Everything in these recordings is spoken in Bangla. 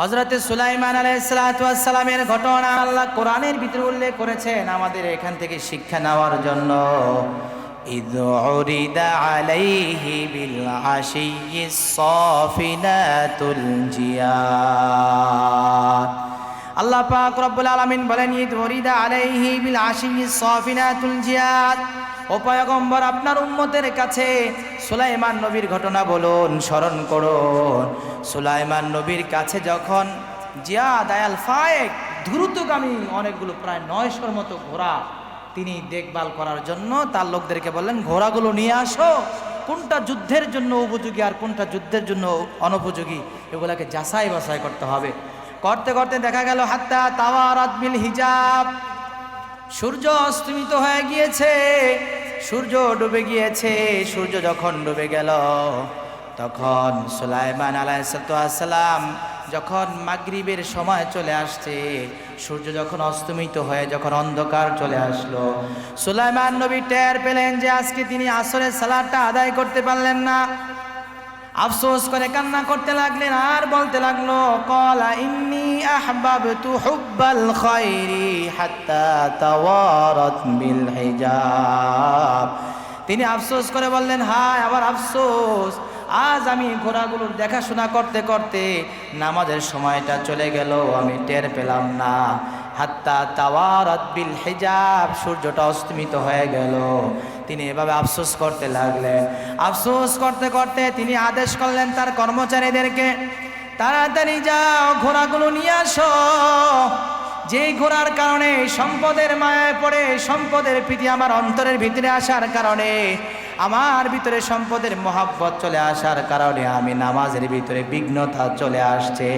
হযরতে সুলাইমান আলাইহিস সালামের ঘটনা আল্লাহ কোরআনের ভিতরে উল্লেখ করেছেন আমাদের এখান থেকে শিক্ষা নেওয়ার জন্য। ইয উরিদা আলাইহি বিল আশিয়্যিস সাফিনাতুল জিয়াদ। আল্লাহ পাক রব্বুল আলামিন বলেন, ইয উরিদা আলাইহি বিল আশিয়্যিস সাফিনাতুল জিয়াদ। ও পয়গম্বর, আপনার উম্মতের কাছে সুলাইমান নবীর ঘটনা বলুন, স্মরণ করুন। সুলাইমান নবীর কাছে যখন জিয়াদ আয়াল ফায়েক, দ্রুতগামী অনেকগুলো প্রায় 900-র মতো ঘোড়া তিনি দেখভাল করার জন্য তার লোকদেরকে বললেন, ঘোড়াগুলো নিয়ে আসো, কোনটা যুদ্ধের জন্য উপযোগী আর কোনটা যুদ্ধের জন্য অনুপযোগী এগুলাকে যাচাই বাছাই করতে হবে। করতে করতে দেখা গেল হাত্তা তাওয়ারাত বিল হিজাব, সূর্য অস্তমিত হয়ে গিয়েছে, সূর্য ডুবে গিয়েছে। সূর্য যখন ডুবে গেল তখন সুলাইমান আলাইহিস সালাম যখন মাগরিবের সময় চলে আসছে, সূর্য যখন অস্তমিত হয়ে যখন অন্ধকার চলে আসলো, সুলাইমান নবী টের পেলেন যে আজকে তিনি আসরের সালাতটা আদায় করতে পারলেন না। আফসোস করে কান্না করতে লাগলেন আর বলতে লাগলো, ক্বালা ইন্নী আহবাবতু হুব্বাল খায়রি হাত্তা তাওয়ারাত বিল হিজাব। তিনি আফসোস করে বললেন, হায় আমার আফসোস, আজ আমি ঘোড়াগুলোর দেখাশোনা করতে করতে নামাজের সময়টা চলে গেল, আমি টের পেলাম না। হাত্তা তাওয়ারাত বিল হিজাব, সূর্যটা অস্তমিত হয়ে গেল। তিনি এভাবে আফসোস করতে লাগলেন। আফসোস করতে করতে তিনি আদেশ করলেন তার কর্মচারীদেরকে, তাড়াতাড়ি যাও, ঘোড়াগুলো নিয়ে আসো। যেই ঘোড়ার কারণে সম্পদের মায়ায় পড়ে, সম্পদের প্রীতি আমার অন্তরের ভিতরে আসার কারণে, আমার ভিতরে সম্পদের মহাব্বত চলে আসার কারণে আমি নামাজের ভিতরে বিঘ্নতা চলে আসছে।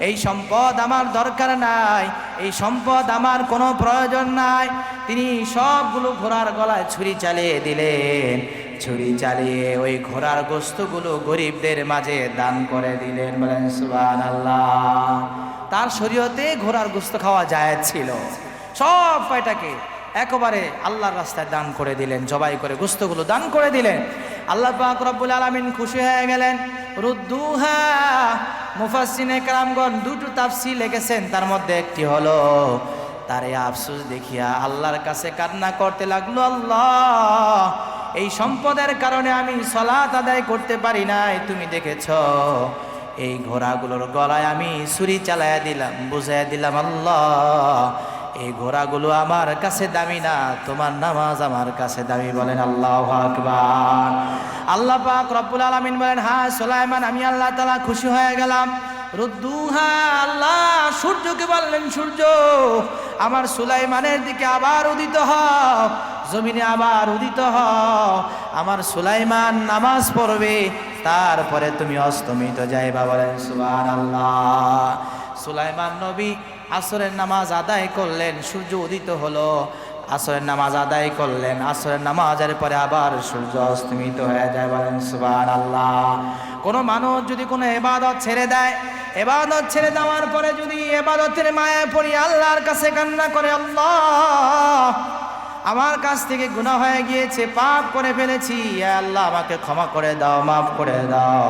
এই সম্পদ আমার দরকার নাই, এই সম্পদ আমার কোনো প্রয়োজন নাই। তিনি সবগুলো ঘোড়ার গলায় ছুরি চালিয়ে দিলেন। ছুরি চালিয়ে ওই ঘোড়ার গোশতগুলো গরিবদের মাঝে দান করে দিলেন। বলেন সুবহানাল্লাহ। তার শরীয়তে ঘোড়ার গোশত খাওয়া জায়েজ ছিল। সব কয়টাকে একেবারে আল্লাহর রাস্তায় দান করে দিলেন, জবাই করে গোশতগুলো দান করে দিলেন। আল্লাহ পাক রব্বুল আলামিন খুশি হয়ে গেলেন। রুদ্দুহা, মুফাসসিরিনে কেরামগণ দুটো তাফসীর লিখেছেন, তার মধ্যে একটি হলো তার এই আফসোস দেখিয়া আল্লাহর কাছে কান্না করতে লাগলো, আল্লাহ এই সম্পদের কারণে আমি সালাত আদায় করতে পারি নাই, তুমি দেখেছো এই ঘোড়াগুলোর গলায় আমি ছুরি চালাইয়া দিলাম, বুঝাইয়া দিলাম, আল্লাহ এই ঘোড়াগুলো আমার কাছে দামি না, তোমার নামাজ আমার কাছে দামি। বলেন আল্লাহু আকবার। আল্লাহ পাক রব্বুল আলামিন বলেন, হ্যাঁ সুলাইমান, আমি আল্লাহ তাআলা খুশি হয়ে গেলাম। রুদ্দুহা, আল্লাহ সূর্যকে বললেন, সূর্য আমার সুলাইমানের দিকে আবার উদিত হও, জমিনে আবার উদিত হও, আমার সুলাইমান নামাজ পড়বে, তারপরে তুমি অস্তমিত যাইবা। বলেন সুবহানাল্লাহ। সুলাইমান নবী আসরের নামাজ আদায় করলেন, সূর্য উদিত হলো, আসরের নামাজ আদায় করলেন, আসরের নামাজের পরে আবার সূর্য অস্তমিত হয়ে যায়। বলেন সুবহানাল্লাহ। কোনো মানুষ যদি কোনো ইবাদত ছেড়ে দেয়, ইবাদত ছেড়ে দেওয়ার পরে যদি ইবাদতের মায়ায় পড়ি আল্লাহর কাছে কান্না করে, আল্লাহ আমার কাছ থেকে গুনাহ হয়ে গিয়েছে, পাপ করে ফেলেছি, ইয়া আল্লাহ আমাকে ক্ষমা করে দাও, মাফ করে দাও।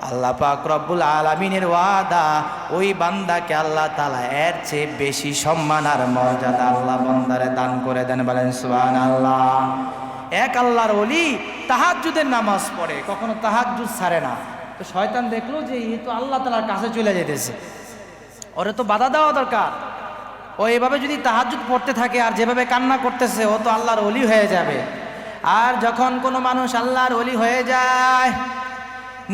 আল্লাহ পাক রব্বুল আলামিনের ওয়াদা, ওই বান্দাকে আল্লাহ তাআলা এর চেয়ে বেশি সম্মান আর মর্যাদা আল্লাহ বান্দারে দান করে দেন। বলেন সুবহানাল্লাহ। এক আল্লাহর ওলি তাহাজ্জুদের নামাজ পড়ে, কখনো তাহাজ্জুদ ছাড়ে না। তো শয়তান দেখলো যে এই তো আল্লাহ তাআলার কাছে চলে যেতেছে, ওরে তো বাধা দেওয়া দরকার। ও এভাবে যদি তাহাজ্জুদ পড়তে থাকে আর যেভাবে কান্না করতেছে, ও তো আল্লাহর ওলি হয়ে যাবে। আর যখন কোনো মানুষ আল্লাহর ওলি হয়ে যায়,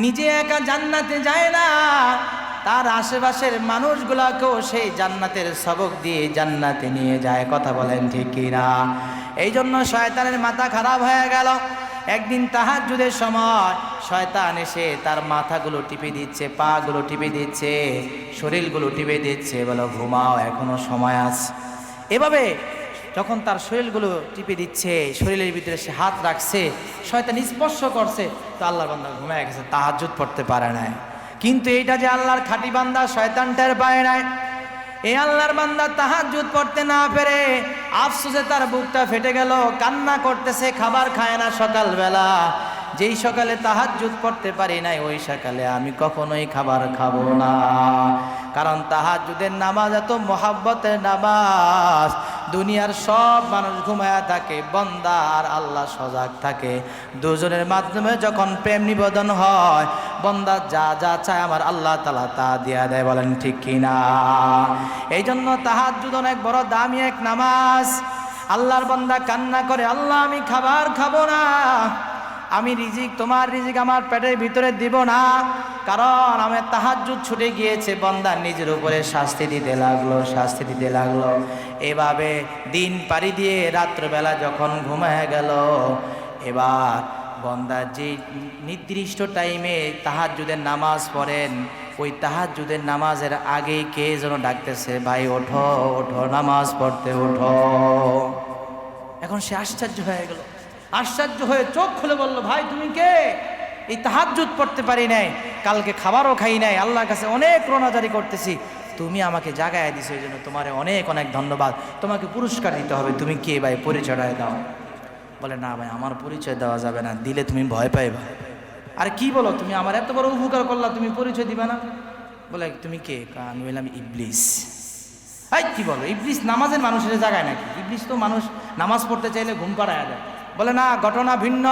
নিজে একা জান্নাতে যায় না, তার আশেপাশের মানুষগুলাকেও সেই জান্নাতের সবক দিয়ে জান্নাতে নিয়ে যায়। কথা বলেন ঠিক কিনা? এই জন্য শয়তানের মাথা খারাপ হয়ে গেল। একদিন তাহাজ্জুদের সময় শয়তান এসে তার মাথাগুলো টিপে দিচ্ছে, পাগুলো টিপে দিচ্ছে, শরীরগুলো টিপে দিচ্ছে, বলো ঘুমাও, এখনো সময় আছে। এভাবে যখন তার শরীরগুলো টিপে দিচ্ছে, শরীরের ভিতরে সে হাত রাখছে, শয়তান স্পর্শ করছে, তো আল্লাহর বান্দা ঘুমায় গেছে, তাহাজ্জুদ পড়তে পারে নাই। কিন্তু এইটা যে আল্লাহর খাঁটি বান্দা, শয়তান টের পায় নাই। এই আল্লাহর বান্দা তাহাজ্জুদ পড়তে না পেরে আফসোসে তার বুকটা ফেটে গেল, কান্না করতেছে, খাবার খায় না সকালবেলা। যেই সকালে তাহাজ্জুদ পড়তে পারি নাই ওই সকালে আমি কখনোই খাবার খাবো না। কারণ তাহাজ্জুদের নামাজ এত মহাব্বতের নামাজ, দুনিয়ার সব মানুষ ঘুমায়া থাকে, বান্দা আর আল্লাহ সজাগ থাকে। দুজনের মাধ্যমে যখন প্রেম নিবেদন হয়, বান্দা যা যা চায় আমার আল্লাহ তাআলা তা দিয়া দেয়। বলেন ঠিক কিনা? এই জন্য তাহাজ্জুদ অনেক বড় দামি এক নামাজ। আল্লাহর বান্দা কান্না করে, আল্লাহ আমি খাবার খাবো না, আমি রিজিক তোমার রিজিক আমার পেটের ভিতরে দিব না, কারণ আমার তাহাজ্জুদ ছুটে গিয়েছে। বান্দা নিজের উপরে শাস্তি দিতে লাগলো। এভাবে দিন পাড়ি দিয়ে রাত্রবেলা যখন ঘুমায় গেল, এবার বান্দা যে নির্দিষ্ট টাইমে তাহাজ্জুদের নামাজ পড়েন, ওই তাহাজ্জুদের নামাজের আগেই কে যেন ডাকতেছে, ভাই ওঠো ওঠো, নামাজ পড়তে ওঠো। এখন সে আশ্চর্য হয়ে গেল, আশ্চর্য হয়ে চোখ খুলে বলল, ভাই তুমি কে? এই তাহাজ্জুদ পড়তে পারি নাই, কালকে খাবারও খাই নাই, আল্লাহর কাছে অনেক রোনাজারি করতেছি, তুমি আমাকে জাগায় দিছো, এই জন্য তোমার অনেক অনেক ধন্যবাদ, তোমাকে পুরস্কার দিতে হবে। তুমি কে ভাই? পরিচয় দাও। বলে, না ভাই আমার পরিচয় দেওয়া যাবে না, দিলে তুমি ভয় পাইবা। আর কি বলো, তুমি আমার এত বড় উপকার করলা, তুমি পরিচয় দিবা না? বলে, তুমি কে? আমি বললাম ইবলিস। এই কি বলো, ইবলিস নামাজের মানুষের জায়গায় নাকি? ইবলিস তো মানুষ নামাজ পড়তে চাইলে ঘুম পাড়ায় দেয়। বলে, না, ঘটনা ভিন্ন।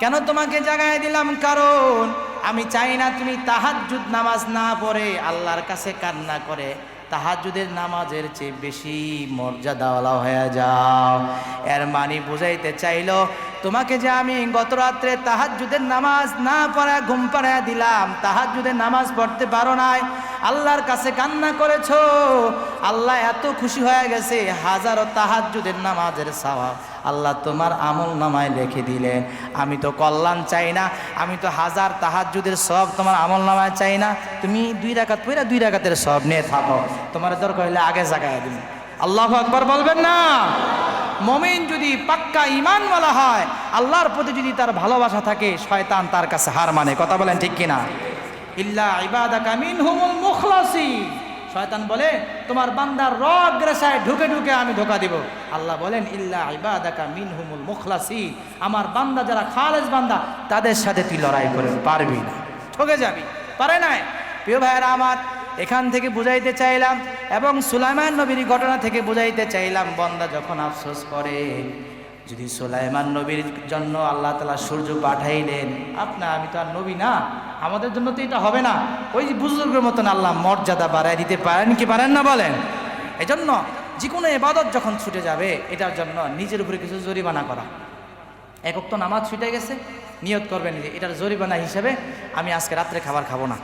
কেন তোমাকে জাগায় দিলাম? কারণ আমি চাই না তুমি তাহাজ্জুদ নামাজ না পড়ে আল্লাহর কাছে কান্না করে তাহাজ্জুদের নামাজের চেয়ে বেশি মর্যাদাওয়ালা হয়ে যাও। এর মানে বুঝাইতে চাইলো, তোমাকে যে আমি গত রাত্রে তাহাজ্জুদের নামাজ না পড়া ঘুম পাড়ায় দিলাম, তাহাজ্জুদের নামাজ পড়তে পারো নাই, আল্লাহর কাছে কান্না করেছো, আল্লাহ এত খুশি হয়ে গেছে, হাজারো তাহাজ্জুদের নামাজের সওয়াব আল্লাহ তোমার আমল নামায় লিখে দিলেন। আমি তো কল্যাণ চাই না, আমি তো হাজার তাহাজ্জুদের সওয়াব তোমার আমল নামায় চাই না। তুমি 2 রাকাত পড়া 2 রাকাতের সওয়াব নিয়ে থাকো, তোমার দরকার হলে আগে জাগায় দিন। আল্লাহু আকবার বলবেন না? মুমিন যদি পাক্কা ঈমানওয়ালা হয়, আল্লাহর প্রতি যদি তার ভালোবাসা থাকে, শয়তান তার কাছে হার মানে। কথা বলেন ঠিক কিনা? ইল্লা ইবাদাকা মিনহুমুল মুখলাসিন। শয়তান বলে তোমার বান্দার রগ রেশায় ঢুকে ঢুকে আমি ধোঁকা দিব। আল্লাহ বলেন ইল্লা ইবাদাকা মিনহুমুল মুখলাসিন, আমার বান্দা যারা খালেস বান্দা, তাদের সাথে তুই লড়াই করে পারবি না, ঠকে যাবি। পারে নাই? প্রিয় ভাইয়েরা আমার, এখান থেকে বুঝাইতে চাইলাম এবং সুলাইমান নবীর ঘটনা থেকে বুঝাইতে চাইলাম, বান্দা যখন আফসোস করে, যদি সুলাইমান নবীর জন্য আল্লাহ তাআলা সূর্য পাঠাইলেন, আমি তো আর নবী না, আমাদের জন্য তো এটা হবে না, ওই যে বুজুর্গের মতন আল্লাহ মর্যাদা বাড়ায় দিতে পারেন কি পারেন না বলেন? এই জন্য যে কোনো ইবাদত যখন ছুটে যাবে, এটার জন্য নিজের উপরে কিছু জরিমানা করা। এক ওয়াক্ত নামাজ ছুটে গেছে, নিয়ত করবেন যে এটার জরিমানা হিসেবে আমি আজকে রাত্রে খাবার খাবো না,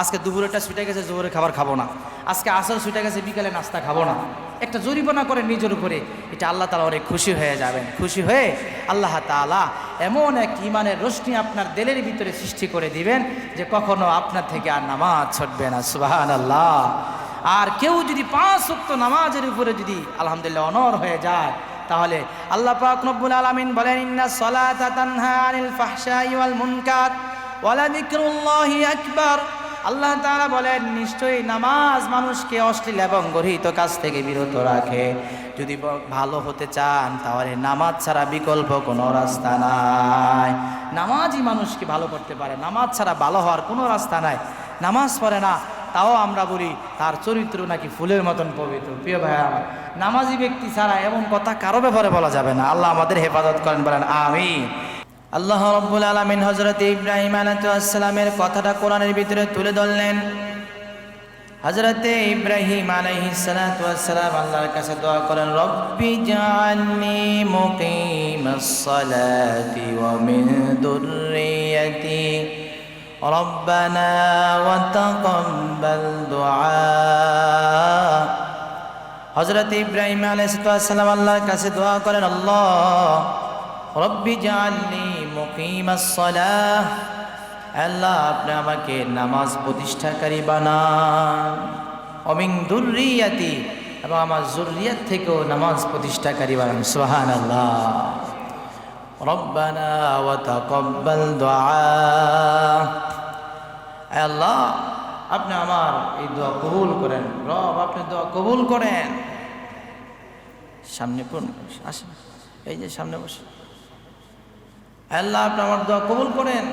আজকে দুপুরেরটা ছুটে গেছে জোহরে খাবার খাবো না, আজকে আসর ছুটে গেছে বিকালে নাস্তা খাবো না। একটা জরিমানা করে নিজের উপরে, এটা আল্লাহ তাআলা অনেক খুশি হয়ে যাবেন। খুশি হয়ে আল্লাহ তাআলা এমন এক ঈমানের রোশনি আপনার দিলের ভিতরে সৃষ্টি করে দিবেন যে কখনো আপনার থেকে আর নামাজ ছুটবে না। সুবহানাল্লাহ। আর কেউ যদি 5 ওয়াক্ত নামাজের উপরে যদি আলহামদুলিল্লাহ অনড় হয়ে যায়, তাহলে আল্লাহ পাক রব্বুল আলামিন বলেন, ইন্নাস সালাতা তানহা আনিল ফাহশাই ওয়াল মুনকার ওয়া লাযিকরুল্লাহি আকবার। আল্লাহ তাআলা বলেন, নিশ্চয়ই নামাজ মানুষকে অশ্লীল এবং গর্হিত কাজ থেকে বিরত রাখে। যদি ভালো হতে চান, তাহলে নামাজ ছাড়া বিকল্প কোনো রাস্তা নাই। নামাজই মানুষকে ভালো করতে পারে, নামাজ ছাড়া ভালো হওয়ার কোনো রাস্তা নাই। নামাজ পড়ে না, তাও আমরা বলি তার চরিত্র নাকি ফুলের মতন পবিত্র। প্রিয় ভাইয়া, নামাজি ব্যক্তি ছাড়া এমন কথা কারো ব্যাপারে বলা যাবে না। আল্লাহ আমাদের হেফাজত করেন, বলেন আমিন। আল্লাহ রাব্বুল আলামিন হযরত ইব্রাহিম আলাইহিস সালামের কথাটা কোরআনের ভিতরে তুলে ধরলেন। হযরত ইব্রাহিম আলাইহিস সালাম আল্লাহর কাছে দোয়া করেন, রব্বি জাআলনি মুকিমাস সালাতি ওয়া মিন যুররিয়াতি রব্বানা ওয়া তাকাব্বাল দুআ। হযরত ইব্রাহিম আলাইহিস সালাম আল্লাহর কাছে দোয়া করেন, আল্লাহ রব্বি জাআলনি মুকিমাস সালাহ, আল্লাহ আপনি আমাকে নামাজ প্রতিষ্ঠাকারী বানান, ওয়া মিন যুররিয়াতি, এবং আমার যুররিয়াত থেকেও নামাজ প্রতিষ্ঠাকারী বানান। সুবহানাল্লাহ। রব্বানা ওয়া তাকাব্বাল দুআ, আল্লাহ আপনি আমার এই দোয়া কবুল করেন। রব আপনি দোয়া কবুল করেন। সামনে আসেন, এই যে সামনে বসে। আল্লাহ আপনি আমার দোয়া কবুল করেন।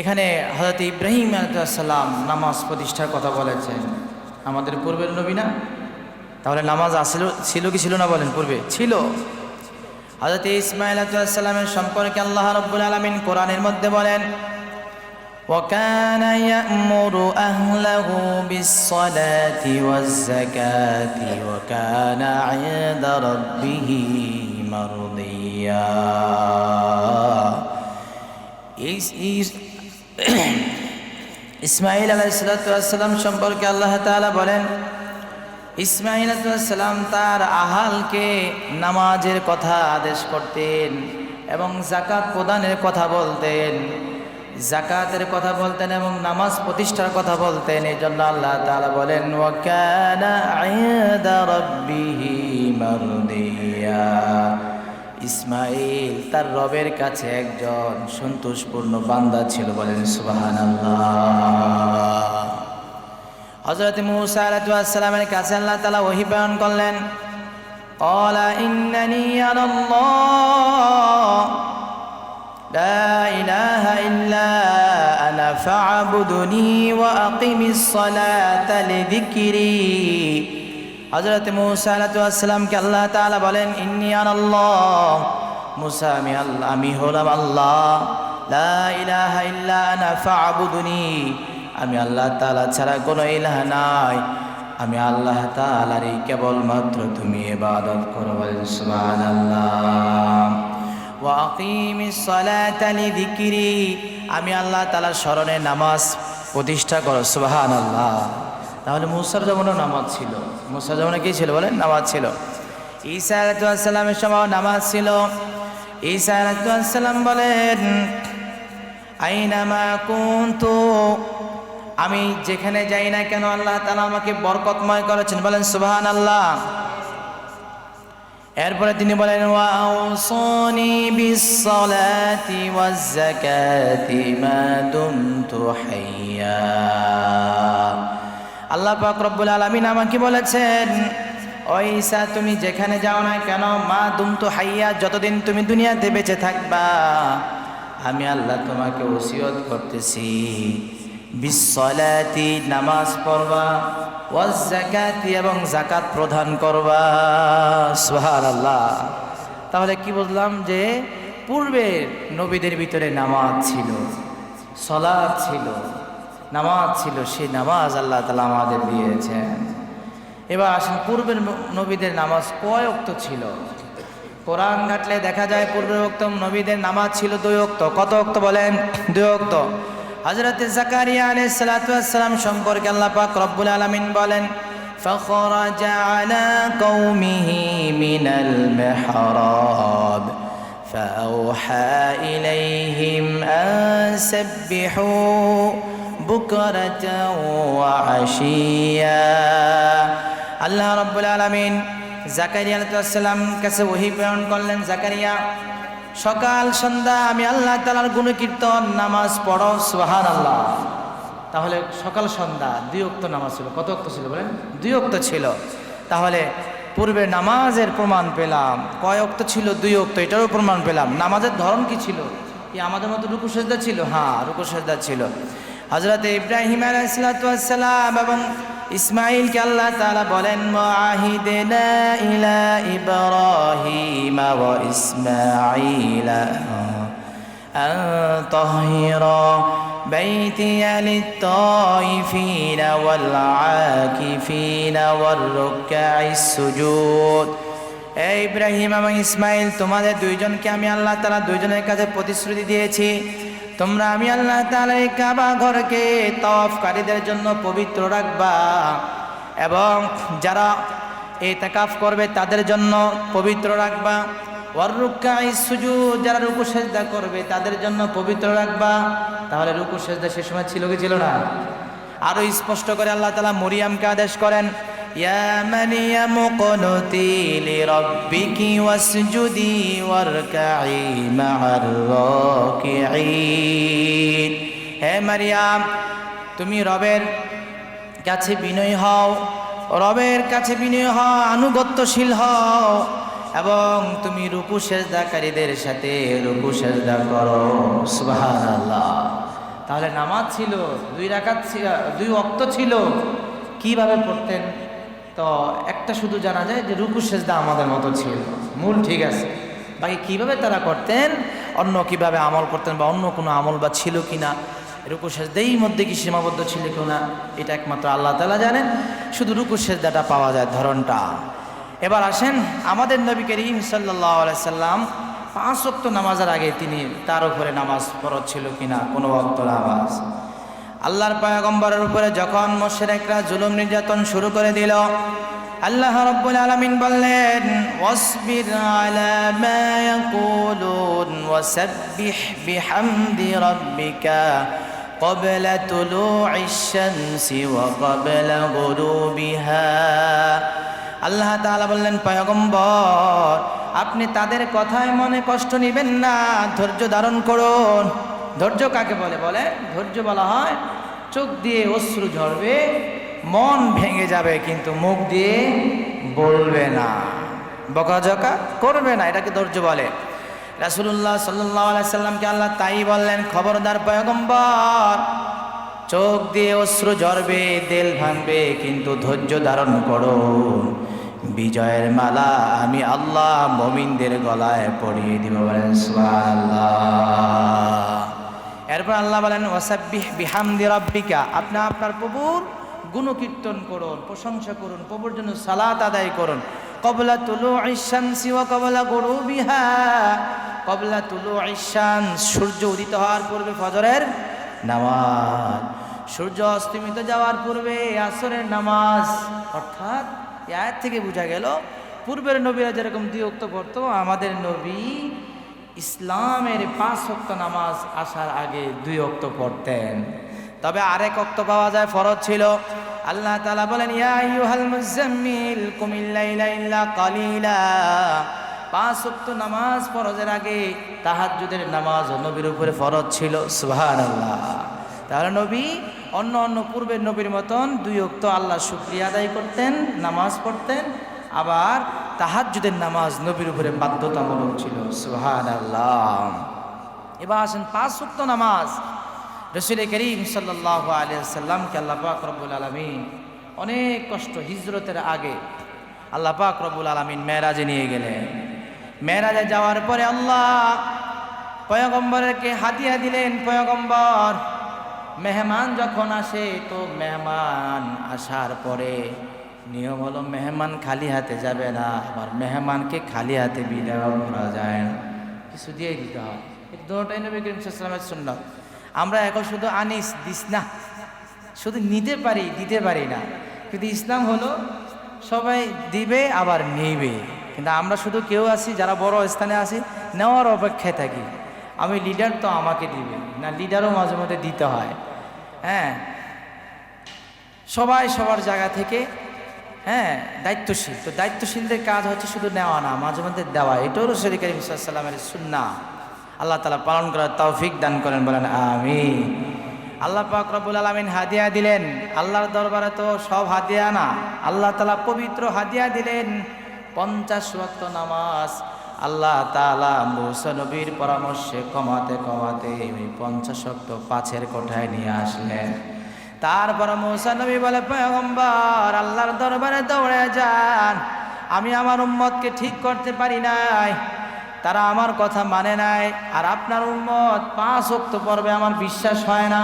এখানে হযরত ইব্রাহিম আলাইহিস সালাম নামাজ প্রতিষ্ঠার কথা বলেছেন, আমাদের পূর্বের নবী না? তাহলে নামাজ ছিল কি ছিল না বলেন? পূর্বে ছিল। হযরত ইসমাঈল আলাইহিস সালামের সম্পর্কে আল্লাহ রাব্বুল আলামিন কোরআনের মধ্যে বলেন, وَكَانَ يَأْمُرُ أَهْلَهُ بِالصَّلَاةِ وَالزَّكَاةِ وَكَانَ عِندَ رَبِّهِ مَرْضِيًّا। ইসমাঈল আলাইহিস সালাম সম্পর্কে আল্লাহ তাআলা বলেন, ইসমাঈল আলাইহিস সালাম তার আহালকে নামাজের কথা আদেশ করতেন এবং যাকাত প্রদানের কথা বলতেন, যাকাতের কথা বলতেন এবং নামাজ প্রতিষ্ঠার কথা বলতেন। এই জন্য আল্লাহ তাআলা বলেন, ওয়া কানা ইনদা রাব্বিহি মারদিয়া। ইসমাঈল তার রবের কাছে একজন সন্তোষপূর্ণ বান্দা ছিল, বলেন সুবহানাল্লাহ। হযরত মূসা আলাইহিস সালামের কাছে আল্লাহ তাআলা ওহী প্রেরণ করলেন, ক্বালা ইন্নানী আনাল্লাহ লা ইলাহা ইল্লা আনা ফা'বুদুনি ওয়া আকিমিস সালাতা লিযিকরি। হযরত মূসা আলাইহিস সালামকে আল্লাহ তাআলা বলেন, ইন্নী আনাল্লাহ, মূসা আমি হলাম আল্লাহ, লা ইলাহা ইল্লা আনা ফা'বুদুনি, আমি আল্লাহ তাআলা ছাড়া কোনো ইলাহ নাই, আমি আল্লাহ তাআলারই কেবলমাত্র তুমি ইবাদত করো, বলেন সুবহানাল্লাহ। ওয়া আকিমিস সালাতা লিযিকরি, আমি আল্লাহ তাআলার স্মরণে নামাজ প্রতিষ্ঠা করো, সুবহানাল্লাহ। তাহলে মূসার যেমন নামাজ ছিল, মূসার যেমন কি ছিল বলেন? নামাজ ছিল। ঈসা আলাইহিস সালামের সময় নামাজ ছিল। ঈসা আলাইহিস সালাম বলেন, আইনামা কুনতু, আমি যেখানে যাই না কেন আল্লাহ তাআলা আমাকে বরকতময় করেছেন, বলেন সুবহানাল্লাহ। এরপরে তিনি বলেন, ওয়া আওসানি বিস-সালাতি ওয়াজ-যাকাতি মা দুমতু হাইয়া। আল্লাহ পাক রব্বুল আলামিন আমাকে বলেছেন, ও ঈসা তুমি যেখানে যাও না কেন, মা দুমতু হাইয়া, যতদিন তুমি দুনিয়াতে বেঁচে থাকবা আমি আল্লাহ তোমাকে ওসিয়ত করতেছি, বিস-সালাতি নামাজ পড়বা, ওয়াজ-যাকাতি এবং যাকাত প্রদান করবা, সুবহানাল্লাহ। তাহলে কি বুঝলাম? যে পূর্বের নবীদের ভিতরে নামাজ ছিল, সালাত ছিল, নামাজ ছিল, সেই নামাজ আল্লাহ তাআলা আমাদের দিয়েছেন। এবার আসেন পূর্বের নবীদের নামাজ কয় ওয়াক্ত ছিল? কোরআন ঘাটলে দেখা যায় পূর্বের নবীদের নামাজ ছিল 2 ওয়াক্ত। কত ওয়াক্ত বলেন? 2 ওয়াক্ত। হযরত জাকারিয়া আলাইহিস সালাতু ওয়াস সালাম সম্পর্কে আল্লাহ পাক রব্বুল আলামিন বলেন, ফাখরাজা আলা কওমিহি মিনাল মিহরাব ফাআওহা ইলাইহিম আন সাব্বিহু বুকরাতাও ওয়া আশিয়া। আল্লাহ রাব্বুল আলামিন জাকারিয়া আলাইহিস সালাম কাছে ওহী প্রেরণ করলেন, জাকারিয়া সকাল সন্ধ্যা আমি আল্লাহ তাআলার গুণকীর্তন নামাজ পড়ো, সুবহানাল্লাহ। তাহলে সকাল সন্ধ্যা 2 ওয়াক্ত নামাজ ছিল। কত ওয়াক্ত ছিল বলেন? 2 ওয়াক্ত ছিল। তাহলে পূর্বে নামাজের প্রমাণ পেলাম। কয় ওয়াক্ত ছিল? 2 ওয়াক্ত। এটারও প্রমাণ পেলাম। নামাজের ধরন কি ছিল? কি আমাদের মতো রুকু সিজদা ছিল? হ্যাঁ, রুকু সিজদা ছিল। হযরত ইব্রাহিম আলাইহিস সালাম এবং ইসমাঈলকে আল্লাহ তাআলা বলেন, ওয়াহিদনা ইলা ইব্রাহিম ওয়া ইসমাঈল আন তাহিরা বাইতিয়া লিত-তাইফিনা ওয়াল আকিফিনা ওয়ার রুকআইস সুজুদ। এই ইব্রাহিম এবং ইসমাঈল, তোমাদের দুইজনকে আমি আল্লাহ তাআলা দুইজনের কাছে প্রতিশ্রুতি দিয়েছি, তোমরা আমি আল্লাহ তাআলা এই কাবা ঘরকে তাওয়াফকারীদের জন্য পবিত্র রাখবা এবং যারা ইতিকাফ করবে তাদের জন্য পবিত্র রাখবা। ওয়ার রুকআইস সুজুদ, যারা রুকু সিজদা করবে তাদের জন্য পবিত্র রাখবা। তাহলে রুকু সিজদা সে সময় ছিল কি ছিল না? আরো স্পষ্ট করে আল্লাহ তাআলা মরিয়মকে আদেশ করেন, ইয়া মারইয়ামু কুনুতি লিরাব্বিকি ওয়াসজুদি ওয়ারকাই মা'আর রাকিঈন। হে মারইয়াম, তুমি রবের কাছে বিনয়ী হও, রবের কাছে বিনয়ী হও, আনুগত্যশীল হও এবং তুমি রুকু সেজদাকারীদের সাথে রুকু সেজদা করো। সুবহানাল্লাহ। তাহলে নামাজ ছিল 2 রাকাত, 2 ওয়াক্ত ছিল। কিভাবে পড়তেন? তো একটা শুধু জানা যায় যে রুকু সেজদা আমাদের মতো ছিল, মূল ঠিক আছে। বাকি কিভাবে তারা করতেন, অন্য কিভাবে আমল করতেন বা অন্য কোনো আমল বা ছিল কিনা, রুকু সেজদাই মধ্যে কি সীমাবদ্ধ ছিল কিনা, এটা একমাত্র আল্লাহ তাআলা জানেন। শুধু রুকু সেজদাটা পাওয়া যায় ধরনটা। এবার আসেন, আমাদের নবী করিম সাল্লাল্লাহু আলাইহি সাল্লাম 5 ওয়াক্ত নামাজের আগে তিনি তার উপরে নামাজ ফরজ ছিল কিনা, কোনো ওয়াক্ত নামাজ। আল্লাহর পয়গম্বরের উপরে যখন মুশরিকরা জুলুম নির্যাতন শুরু করে দিল, আল্লাহ রাব্বুল আলামিন বললেন, ওয়াসবির আলা মা ইয়াকুলুন ওয়াসাব্বিহ বিহামদি রাব্বিকা ক্বাবলা তুলুইশ শামসি ওয়া ক্বাবলা গুরুবিহা। আল্লাহ তাআলা বললেন, পয়গম্বর আপনি তাদের কথায় মনে কষ্ট নেবেন না, ধৈর্য ধারণ করুন। ধৈর্য কাকে বলে? বলে ধৈর্য বলা হয় চোখ দিয়ে অশ্রু ঝরবে, মন ভেঙে যাবে, কিন্তু মুখ দিয়ে বলবে না, বকাঝকা করবে না, এটাকে ধৈর্য বলে। রাসূলুল্লাহ সাল্লাল্লাহু আলাইহি সাল্লামকে আল্লাহ তাই বললেন, খবরদার পয়গম্বর, চোখ দিয়ে অশ্রু ঝরবে, দিল ভাঙবে, কিন্তু ধৈর্য ধারণ করো। বিজয়ের মালা আমি আল্লাহ মুমিনদের গলায় পরিয়ে দিব। বলেন সুবহানাল্লাহ। এরপর আল্লাহ বলেন, ওয়াসাব্বিহ বিহামদি রাব্বিকা, আপনি আপনার প্রভুর গুণকীর্তন করুন, প্রশংসা করুন, প্রভুর জন্য সালাত আদায় করুন। ক্বাবলা তুলুইশ শামসি ওয়া ক্বাবলা গুরুবিহা। ক্বাবলা তুলুইশ শামস, সূর্য উদিত হওয়ার পূর্বে ফজরের নামাজ, সূর্য অস্তমিত যাওয়ার পূর্বে আসরের নামাজ। অর্থাৎ এই আয়াত থেকে বোঝা গেল, পূর্বের নবীরা যেরকম 2 ওয়াক্ত পড়তো, আমাদের নবী ইসলামের 5 ওয়াক্ত নামাজ আসার আগে 2 ওয়াক্ত পড়তেন। তবে আরেক ওয়াক্ত পাওয়া যায় ফরজ ছিল। আল্লাহ তাআলা বলেন, ইয়া আইয়ুহাল মুযাম্মিল কুমিল লাইলা ইল্লা কালিলা। 5 ওয়াক্ত নামাজ ফরজের আগে তাহাজ্জুদের নামাজ নবীর উপরে ফরজ ছিল। সুবহানাল্লাহ। তাহলে নবী অন্য পূর্বের নবীর মতন 2 ওয়াক্ত আল্লাহ শুকরিয়া আদায় করতেন, নামাজ পড়তেন। আবার তাহাজ্জুদের নামাজ নবীর উপরে বাধ্যতামূলক ছিল। সুবহানাল্লাহ। এবার আসেন 5 ওয়াক্ত নামাজ রাসূল করিম সাল্লাল্লাহু আলাইহি ওয়াসাল্লামকে আল্লাহ পাক রব্বুল আলামিন অনেক কষ্ট, হিজরতের আগে আল্লাহ পাক রব্বুল আলামিন মেরাজে নিয়ে গেলেন। মেরাজে যাওয়ার পরে আল্লাহ পয়গম্বরকে হাদিয়া দিলেন। পয়গম্বর মেহমান যখন আসে, তো মেহমান আসার পরে নিয়ম হলো মেহমান খালি হাতে যাবে না, আবার মেহমানকে খালি হাতে বিদায় করা যায় না, কিছু দিয়ে দিতে হয়। এই দুটোটাই নবী করিম সাল্লাল্লাহু আলাইহি ওয়াসাল্লামের সুন্নাত। আমরা এখন শুধু আনিস দিস না, শুধু নিতে পারি, দিতে পারি না। কিন্তু ইসলাম হলো সবাই দিবে আবার নেবে। কিন্তু আমরা শুধু কেউ আছি যারা বড় স্থানে আছি, নেওয়ার অপেক্ষায় থাকি। আমি লিডার, তো আমাকে দিবে না, লিডারও মাঝে মধ্যে দিতে হয়। হ্যাঁ, সবাই সবার জায়গা থেকে দায়িত্বশীল। তো দায়িত্বশীলদের কাজ হচ্ছে শুধু নেওয়া না, মাঝে মধ্যে দেওয়া। এটাও রাসূল করিম সাল্লাল্লাহু আলাইহি ওয়াসাল্লামের সুন্নাহ। আল্লাহ তাআলা পালন করার তৌফিক দান করেন। বলেন আমিন। আল্লাহ পাক রব্বুল আলামিন হাদিয়া দিলেন। আল্লাহর দরবারে তো সব হাদিয়া না, আল্লাহ তাআলা পবিত্র হাদিয়া দিলেন 50 ওয়াক্ত নামাজ। আল্লাহ তাআলা মুসা নবীর পরামর্শে কমাতে কমাতে ওই 50 ওয়াক্ত 5-এর কোঠায় নিয়ে আসলেন। তারপর মুসা নবী বলে, পয়গম্বর আল্লাহর দরবারে দৌড়ে যান, আমি আমার উম্মতকে ঠিক করতে পারি নাই, তারা আমার কথা মানে নাই, আর আপনার উম্মত 5 ওয়াক্ত পড়বে আমার বিশ্বাস হয় না।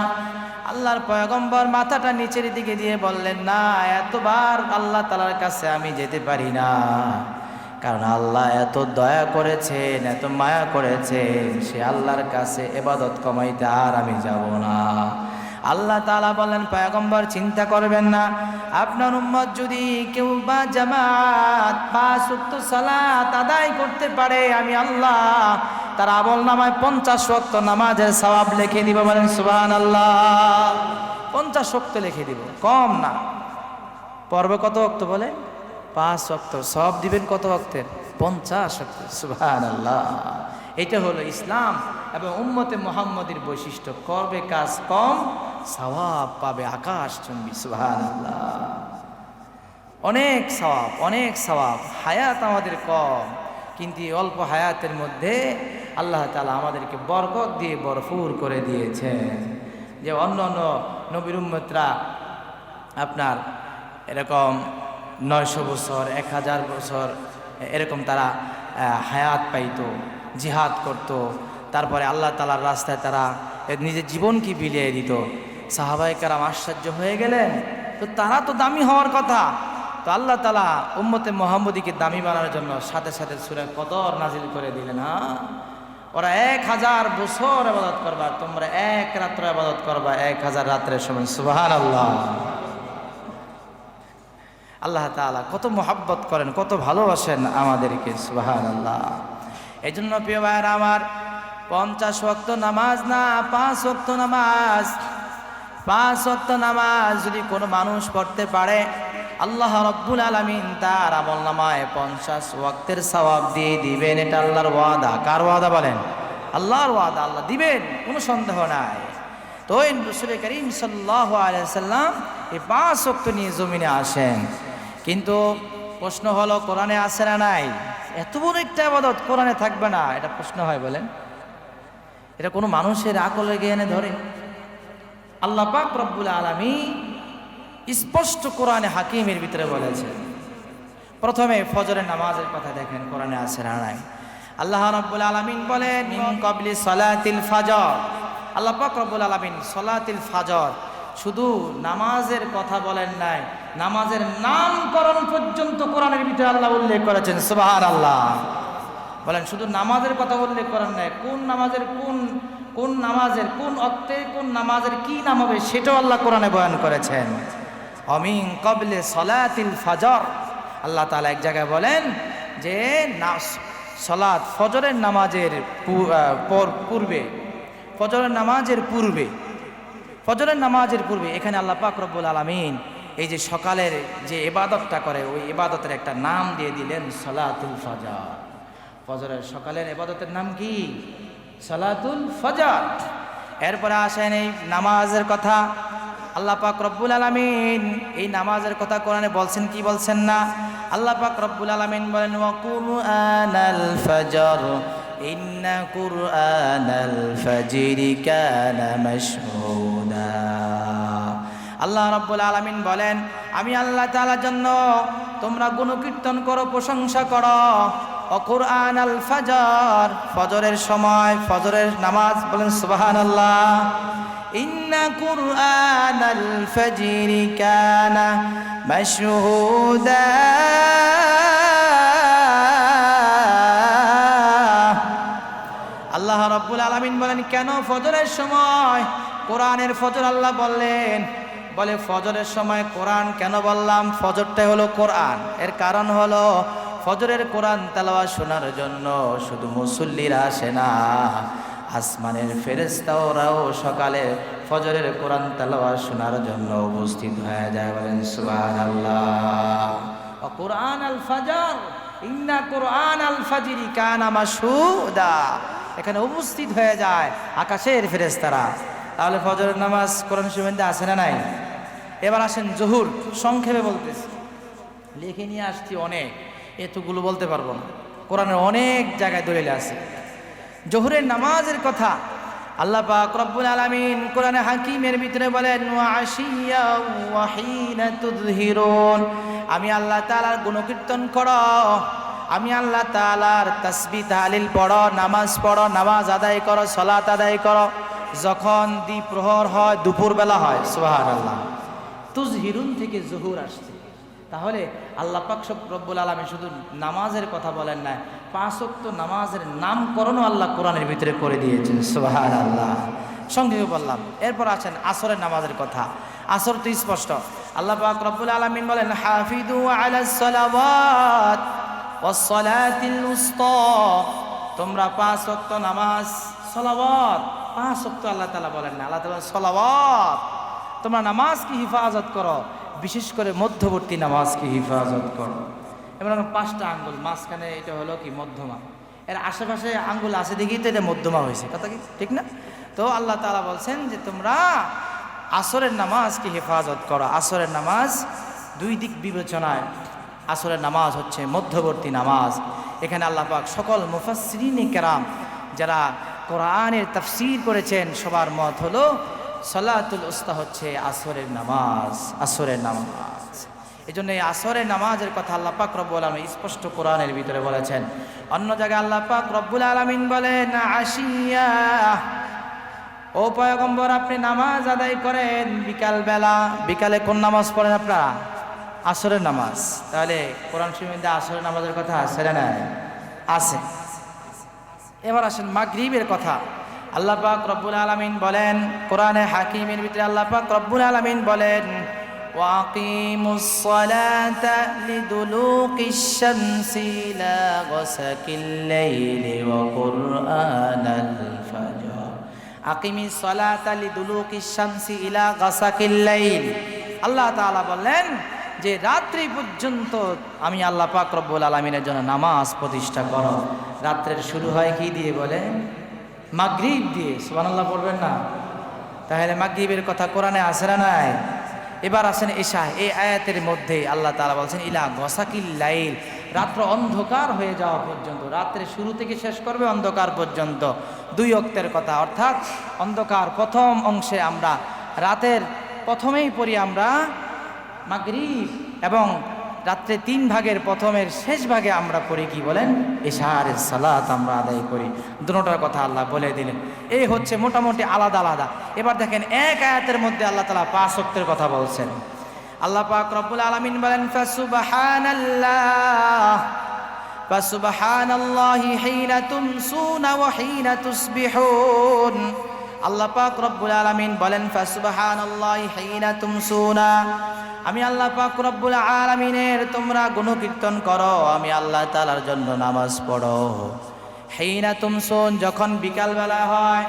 আল্লাহর পয়গম্বর মাথাটা নিচের দিকে দিয়ে বললেন, না, এতবার আল্লাহ তাআলার কাছে আমি যেতে পারি না, কারণ আল্লাহ এত দয়া করেছেন, এত মায়া করেছেন, সে আল্লাহর কাছে ইবাদত কমাইতে আর আমি যাব না। আল্লাহ তাআলা বললেন, পয়গম্বর চিন্তা করবেন না, আপনার উম্মত যদি কেউ বা জামাত 5 ওয়াক্ত সালাত আদায় করতে পারে, আমি আল্লাহ তার আমলনামায় 50 ওয়াক্ত নামাজের সওয়াব লিখে দিব। বলেন সুবহানাল্লাহ। 50 ওয়াক্ত লিখে দিব, কম না। পড়বে কত ওয়াক্ত? বলে 5 ওয়াক্ত। সওয়াব দিবেন কত ওয়াক্তের? 50 ওয়াক্ত। সুবহানাল্লাহ। এটা হলো ইসলাম এবং উম্মতে মুহাম্মদের বৈশিষ্ট্য। করবে কাজ কম, সওয়াব পাবে আকাশ চুম্বি। সুবহানাল্লাহ। অনেক সওয়াব, অনেক সওয়াব। হায়াত আমাদের কম, কিন্তু এই অল্প হায়াতের মধ্যে আল্লাহ তাআলা আমাদেরকে বরকত দিয়ে ভরপুর করে দিয়েছেন। যে অন্য অন্য নবীর উম্মতরা আপনার এরকম 900 বছর 1000 বছর এরকম তারা হায়াত পাইতো, জিহাদ করত, তারপরে আল্লাহ তাআলার রাস্তায় তারা নিজের জীবনকে বিলিয়ে দিত। সাহাবায়ে কেরাম আশ্চর্য হয়ে গেলেন, তো তারা তো দামি হওয়ার কথা, তো আল্লাহ তাআলা উম্মতে মুহাম্মদীকে দামি বানানোর জন্য সাথে সাথে সূরা কদর নাজিল করে দিলেন। ওরা 1000 বছর ইবাদত করবা, তোমরা 1 রাত্র ইবাদত করবা 1000 রাত্রের সমান। সুবহানাল্লাহ। আল্লাহ তাআলা কত মহব্বত করেন, কত ভালোবাসেন আমাদেরকে। সুবহানাল্লাহ। এই জন্য প্রিয় ভাইরা আমার, 50 ওয়াক্ত নামাজ না, 5 ওয়াক্ত নামাজ, 5 ওয়াক্ত নামাজ যদি কোনো মানুষ পড়তে পারে, আল্লাহ রাব্বুল আলামিন তার আমলনামায় 50 ওয়াক্তের সওয়াব দিয়ে দিবেন। এটা আল্লাহর ওয়াদা। কার ওয়াদা বলেন? আল্লাহর ওয়াদা। আল্লাহ দিবেন, কোনো সন্দেহ নাই। তো রাসূল করিম সাল্লাল্লাহু আলাইহি সাল্লাম এই 5 ওয়াক্ত নিয়ে জমিনে আসেন। কিন্তু প্রশ্ন হলো, কোরআনে আছে না নাই? এত বড় একটা ইবাদত কোরআনে থাকবে না, এটা প্রশ্ন হয় বলেন? এটা কোনো মানুষের আকলে জ্ঞানে ধরে? আল্লাহ পাক রব্বুল আলামিন স্পষ্ট কোরআনে হাকিমের ভিতরে বলেছেন। প্রথমে ফজরের নামাজের কথা দেখেন, কোরআনে আছে না নাই? আল্লাহ রাব্বুল আলামিন বলেন, মিন ক্বাবলি সালাতিল ফাজর। আল্লাহ পাক রব্বুল আলামিন সালাতিল ফাজর, শুধু নামাজের কথা বলেন নাই, নামাজের নামকরণ পর্যন্ত কোরআনের ভিতরে আল্লাহ উল্লেখ করেছেন। সুবহানাল্লাহ। বলেন, শুধু নামাজের কথা উল্লেখ করেন নাই, কোন নামাজের কোন নামাজের কোন অক্তে কোন নামাজের কি নাম হবে সেটাও আল্লাহ কোরআনে বয়ান করেছেন। মিন ক্বাবলি সালাতিল ফাজর। আল্লাহ তাআলা এক জায়গায় বলেন যে সালাত ফজরের নামাজের পূর্বে, ফজরের নামাজের পূর্বে, ফজরের নামাজের পূর্বে। এখানে আল্লাহ পাক রব্বুল আলামিন এই যে সকালের যে ইবাদতটা করে, ওই ইবাদতের একটা নাম দিয়ে দিলেন সালাতুল ফজর। ফজরের সকালের ইবাদতের নাম কি? সালাতুল ফজর। এরপরে আসেন এই নামাজের কথা। আল্লাহ পাক রব্বুল আলামিন এই নামাজের কথা কোরআনে বলছেন কি বলছেন না? আল্লাহ পাক রব্বুল আলামিন বলেন, ওয়া কুরআনাল ফজর ইন্না কুরআনাল ফজরি কানা মাশহুদা। আল্লাহ রাব্বুল আলামিন বলেন, আমি আল্লাহ তাআলার জন্য তোমরা গুণকীর্তন করো, প্রশংসা করো। ও কুরআনাল ফজর, ফজরের সময়, ফজরের নামাজ। বলেন সুবহানাল্লাহ। ইন্না কুরআনাল ফজরি কানা মাশহুদা। আল্লাহ রাব্বুল আলামিন বলেন, কেন ফজরের সময় কোরআনের ফজর আল্লাহ বললেন? বলে, ফজরের সময় কোরআন কেন বললাম? ফজরটাই হলো কোরআন। এর কারণ হলো ফজরের কোরআন তেলাওয়াত শোনার জন্য শুধু মুসল্লিরা আসে না, আসমানের ফেরেশতারাও সকালে ফজরের কোরআন তেলাওয়াত শোনার জন্য উপস্থিত হয়ে যায়। বলেন সুবহানাল্লাহ। ওয়া কুরআনাল ফজর ইন্না কুরআনাল ফজরি কানা মাশহুদা। এখানে উপস্থিত হয়ে যায় আকাশের ফেরেশতারা। তাহলে ফজরের নামাজ কোরআন শরীফে আছে না নাই? এবার আসেন জোহর। সংক্ষেপে বলতেছি, লিখে নিয়ে আসছি অনেক, এতগুলো বলতে পারবো না। কোরআনের অনেক জায়গায় দলিল আছে জোহরের নামাজের কথা। আল্লাহ পাক রব্বুল আলামিন কোরআনে হাকিমের ভিতরে বলেন, ওয়া আশিয়া ওয়া হিনা তুযহিরুন। আমি আল্লাহ তাআলার গুণকীর্তন করো, আমি আল্লাহ তাআলার তাসবিহ তাহলিল পড়ো, নামাজ পড়ো, নামাজ আদায় করো, সালাত আদায় করো যখন দ্বিপ্রহর হয়, দুপুরবেলা হয়। সুবহানাল্লাহ। তুযহিরুন থেকে জোহর আসছে। তাহলে আল্লাহ পাক রব্বুল আলামিন শুধু নামাজের কথা বলেন না, 5 ওয়াক্ত নামাজের নামকরণও আল্লাহ কোরআনের ভিতরে করে দিয়েছেন। সুবহানাল্লাহ। সংক্ষেপে বললাম। এরপর আছেন আসরের নামাজের কথা। আসর তো স্পষ্ট। আল্লাহ পাক রব্বুল আলামিন বলেন, হাফিজু আলাস সালাওয়াত ওয়াস সালাতিল উসতা। তোমরা 5 ওয়াক্ত নামাজ, সালাওয়াত 5 ওয়াক্ত আল্লাহ তাআলা বলেন না, আল্লাহ তাআলা সালাওয়াত। তোমরা নামাজকে হিফাজত করো, বিশেষ করে মধ্যবর্তী নামাজকে হিফাজত করো। এবার 5টা আঙ্গুল, মাঝখানে এটা হলো কি মধ্যমা, এর আশেপাশে আঙ্গুল আছে দেখি তো এটা মধ্যমা হয়েছে, কথা কি ঠিক না? তো আল্লাহ তাআলা বলছেন যে তোমরা আসরের নামাজকে হেফাজত করো। আসরের নামাজ 2 দিক বিবেচনায় আসরের নামাজ হচ্ছে মধ্যবর্তী নামাজ। এখানে আল্লাহ পাক সকল মুফাসসিরিনে কেরাম যারা কোরআনের তাফসীর করেছেন সবার মত হলো সালাতুল উস্তা হচ্ছে আসরের নামাজ, আসরের নামাজ। এই জন্য এই আসরের নামাজের কথা আল্লাহ পাক রব্বুল আলামিন স্পষ্ট কোরআনের ভিতরে বলেছেন। অন্য জায়গায় আল্লাহ পাক রব্বুল আলামিন বলেন আশিয়া, ও পয়গম্বর আপনি নামাজ আদায় করেন বিকালবেলা। বিকালে কোন নামাজ পড়েন আপনারা? আসরের নামাজ। তাহলে কোরআন শরীফে আসরের নামাজের কথা আছে না? আছে। এবার আসেন মাগরিবের কথা। আল্লাহ পাক রব্বুল আলামিন বলেন কোরআনে হাকিমের ভিতরে আল্লাহ পাক রব্বুল আলামিন বলেন ওয়াকিমুস সালাতা লিদুলুকিশ শামসি ইলা গাসাকিল লাইলি ওয়া কুরআনাল ফাজর। আকিমিস সালাতা লিদুলুকিশ শামসি ইলা গাসাকিল লাইল। আল্লাহ তাআলা বললেন যে রাত্রি পর্যন্ত আমি আল্লাহ পাক রব্বুল আলামিনের জন্য নামাজ প্রতিষ্ঠা করো। রাত্রের শুরু হয় কি দিয়ে বলেন? মাগরিব দিয়ে। সুবহানাল্লাহ পড়বেন না? তাহলে মাগরিবের কথা কোরআনে আছে না নাই? এবার আসেন এশা। এই আয়াতের মধ্যে আল্লাহ তাআলা বলছেন ইলা গাসাকিল লাইল, রাত্র অন্ধকার হয়ে যাওয়া পর্যন্ত। রাত্রের শুরু থেকে শেষ করবে অন্ধকার পর্যন্ত। 2 ওয়াক্তের কথা, অর্থাৎ অন্ধকার প্রথম অংশে আমরা রাতের প্রথমেই পড়ি আমরা মাগরিব, এবং রাত্রে 3 ভাগের প্রথমের শেষ ভাগে আমরা পড়ি কি বলেন? এশার সালাত আমরা আদায় করি। দুটোটার কথা আল্লাহ বলে দিলেন। এই হচ্ছে মোটামুটি আলাদা আলাদা। এবার দেখেন এক আয়াতের মধ্যে আল্লাহ তাআলা 5 ওয়াক্তের কথা বলছেন। আল্লাহ পাক রব্বুল আলামিন বলেন ফাসুবহানাল্লাহি হিনা তুমসুনা ওয়া হিনা তুসবিহুন। আল্লাহ পাক রব্বুল আলামিন বলেন ফাসুবহানাল্লাহি হিনা তুমসুনা, আমি আল্লাহ পাক রব্বুল আলামিনের তোমরা গুণকীর্তন করো, আমি আল্লাহ তাআলার জন্য নামাজ পড়ো। হিনা তুমসুন, যখন বিকালবেলা হয়,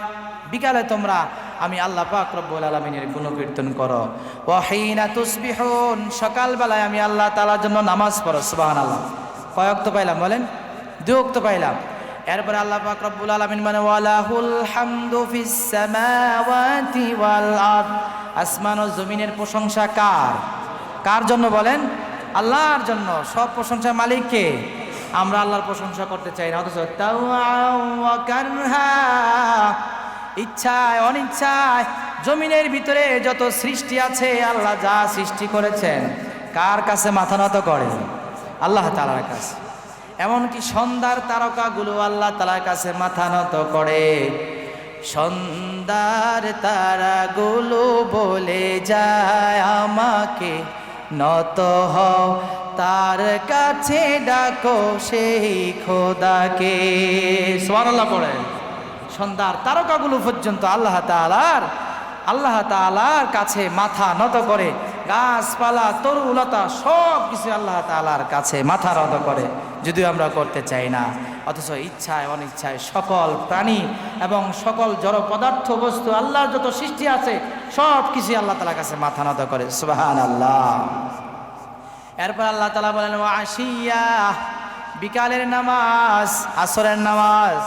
বিকালে তোমরা আমি আল্লাহ পাক রব্বুল আলামিনের গুণকীর্তন করো। ওয়া হিনা তুসবিহুন, সকালবেলায় আমি আল্লাহ তাআলার জন্য নামাজ পড়ো। সুবহানাল্লাহ। কয় ওয়াক্ত পাইলাম বলেন? 2 ওয়াক্ত পাইলাম। এরপরে আল্লাহ পাক রব্বুল আলামিন মানে ওয়ালাহুল হামদু ফিস সামাওয়াতি ওয়াল আরদ, আসমান ও জমিনের প্রশংসা কার? কার জন্য বলেন? আল্লাহর জন্য। সব প্রশংসা মালিক কে? আমরা আল্লাহর প্রশংসা করতে চাই না, অথচ ওয়া কারহা, ইচ্ছায় অনিচ্ছায় জমিনের ভিতরে যত সৃষ্টি আছে আল্লাহ যা সৃষ্টি করেছেন কার কাছে মাথা নত করে? আল্লাহ তাআলার কাছে। এমনকি সন্ধ্যার তারকাগুলো আল্লাহ তাআলার কাছে মাথা নত করে। সন্ধ্যার তারাগুলো বলে যায় আমাকে নত হও, তার কাছে ডাকো সেই খোদাকে। সুবহানাল্লাহ পড়েন। সন্ধ্যার তারকাগুলো পর্যন্ত আল্লাহ তাআলার কাছে মাথা নত করে। গাছপালা তরুলতা সব কিছু আল্লাহ তাআলার কাছে মাথা নত করে, যদিও আমরা করতে চাই না। অথচ ইচ্ছায় অনিচ্ছায় সকল প্রাণী এবং সকল জড় পদার্থ বস্তু আল্লাহর যত সৃষ্টি আছে সব কিছু আল্লাহ তাআলার কাছে মাথা নত করে। সুবহানাল্লাহ। এরপর আল্লাহ তাআলা বলেন ওয়া আশিয়া, বিকালের নামাজ, আসরের নামাজ।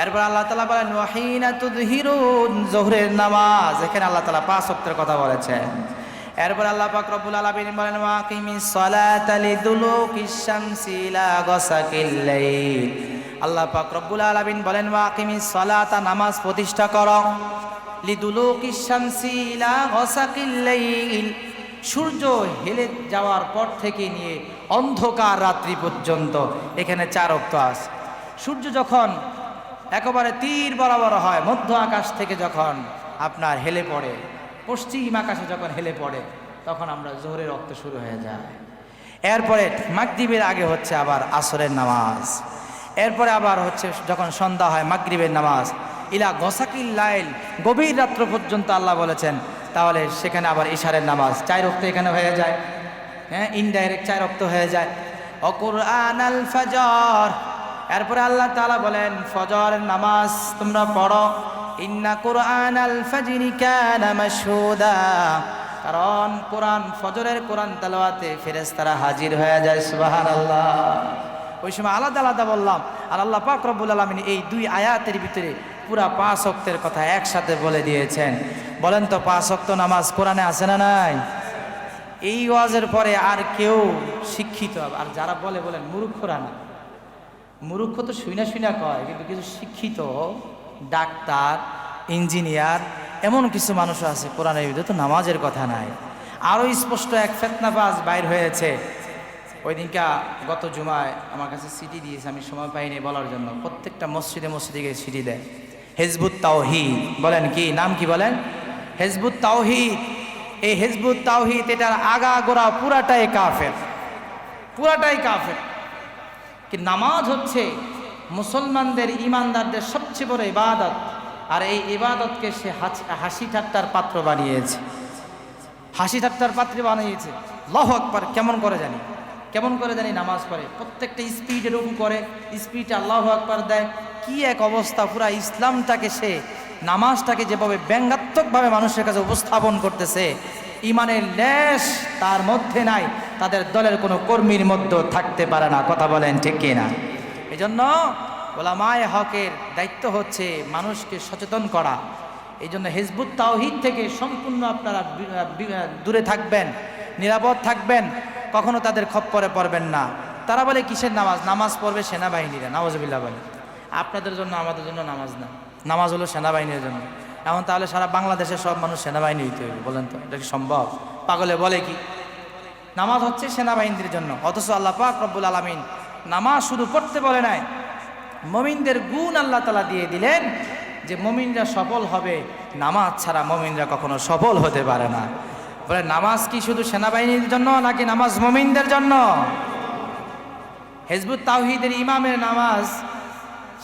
এরপর আল্লাহ তাআলা বলেন ওয়া হিনা তুযহিরুন, যোহরের নামাজ। এখানে আল্লাহ তাআলা 5 ওয়াক্তের কথা বলেছেন। এরপর আল্লাহ পাক রব্বুল আলামিন বলেন ওয়াকিমিস সালাতা লিদুলুকিশ শামসি ইলা গাসাকিল লাইল। আল্লাহ পাক রব্বুল আলামিন বলেন ওয়াকিমিস সালাতা, নামাজ প্রতিষ্ঠা করো, লিদুলুকিশ শামসি ইলা গাসাকিল লাইল, সূর্য হেলে যাওয়ার পর থেকে নিয়ে অন্ধকার রাত্রি পর্যন্ত। এখানে 4 ওয়াক্ত আছে। সূর্য যখন একেবারে তীর বরাবর হয়, মধ্য আকাশ থেকে যখন আপনার হেলে পড়ে, পশ্চিম আকাশে যখন হেলে পড়ে, তখন আমরা যোহরের ওয়াক্ত শুরু হয়ে যায়। এরপরে মাগরিবের আগে হচ্ছে আবার আসরের নামাজ। এরপরে আবার হচ্ছে যখন সন্ধ্যা হয় মাগরিবের নামাজ। ইলা গাসাকিল লাইল, গভীর রাত্র পর্যন্ত আল্লাহ বলেছেন। তাহলে সেখানে আবার ইশারের নামাজ 4 ওয়াক্ত এখানে হয়ে যায়। হ্যাঁ, ইনডাইরেক্ট 4 ওয়াক্ত হয়ে যায়। ও কুরআনাল ফাজর, এরপরে আল্লাহ তাআলা বলেন ফজরের নামাজ তোমরা পড়ো। ইন্না কুরআনাল ফাজরি কানা মাশহুদা, কারণ কোরআন, ফজরের কোরআন তেলাওয়াতে ফেরেশতারা হাজির হয়ে যায়। সুবহানাল্লাহ। ওই সময় আলাদা আলাদা বললাম। আর আল্লাহ পাক রব্বুল আলামিন এই 2 আয়াতের ভিতরে পুরা 5 ওয়াক্তের কথা একসাথে বলে দিয়েছেন। বলেন তো 5 ওয়াক্ত নামাজ কোরআনে আছে না নাই? এই ওয়াজের পরে আর কেউ শিক্ষিত, আর যারা বলে বলেন মূর্খরা না, মূর্খ তো শুইনা শুইনা কয়, কিন্তু কিছু শিক্ষিত ডাক্তার, ইঞ্জিনিয়ার, এমন কিছু মানুষ আছে কোরআনের ভিতরে তো নামাজের কথা নাই। আরও স্পষ্ট এক ফেতনাবাজ বাইর হয়েছে। ওই দিনকা গত জুমায় আমার কাছে সিটি দিয়েছে, আমি সময় পাইনি বলার জন্য। প্রত্যেকটা মসজিদে মসজিদে গিয়ে সিটি দেয়। হিজবুত তাওহীদ, বলেন কি নাম, কি বলেন? হিজবুত তাওহীদ। এই হিজবুত তাওহীদ এটার আগা গোড়া পুরাটাই কাফের, পুরাটাই কাফের। কি নামাজ হচ্ছে মুসলমানদের, ইমানদারদের সবচেয়ে বড় ইবাদত, আর এই ইবাদতকে সে হাসি ঠাট্টার পাত্র বানিয়েছে, হাসি ঠাট্টার পাত্র বানিয়েছে। আল্লাহু আকবার কেমন করে জানি, কেমন করে জানি নামাজ পড়ে, প্রত্যেকটা স্পিডে রুকু করে, স্পিডে আল্লাহু আকবার দেয়। কি এক অবস্থা! পুরা ইসলামটাকে সে, নামাজটাকে যেভাবে ব্যঙ্গাত্মকভাবে মানুষের কাছে উপস্থাপন করতেছে, ইমানের লেশ তার মধ্যে নাই, তাদের দলের কোনো কর্মীর মধ্যে থাকতে পারে না। কথা বলেন ঠিক কিনা? এই জন্য ওলামায়ে হকের দায়িত্ব হচ্ছে মানুষকে সচেতন করা। এই জন্য হিজবুত তাওহীদ থেকে সম্পূর্ণ আপনারা দূরে থাকবেন, নিরাপদ থাকবেন, কখনো তাদের খপ্পরে পড়বেন না। তারা বলে কিসের নামাজ? নামাজ পড়বে সেনাবাহিনীরা, নাউজুবিল্লাহ বলে। আপনাদের জন্য আমাদের জন্য নামাজ না, নামাজ হলো সেনাবাহিনীর জন্য। এমন তাহলে সারা বাংলাদেশের সব মানুষ সেনাবাহিনী হইতে হবে? বলেন তো, এটা কি সম্ভব? পাগলে বলে কি? নামাজ হচ্ছে সেনাবাহিনীর জন্য, অথচ আল্লাহ পাক রব্বুল আলামিন নামাজ শুধু পড়তে বলে নাই, মুমিনদের গুণ আল্লাহ তাআলা দিয়ে দিলেন যে মুমিনরা সফল হবে, নামাজ ছাড়া মুমিনরা কখনো সফল হতে পারে না। বলে নামাজ কি শুধু সেনাবাহিনীর জন্য নাকি নামাজ মুমিনদের জন্য? হিজবুত তাওহীদের ইমামের নামাজ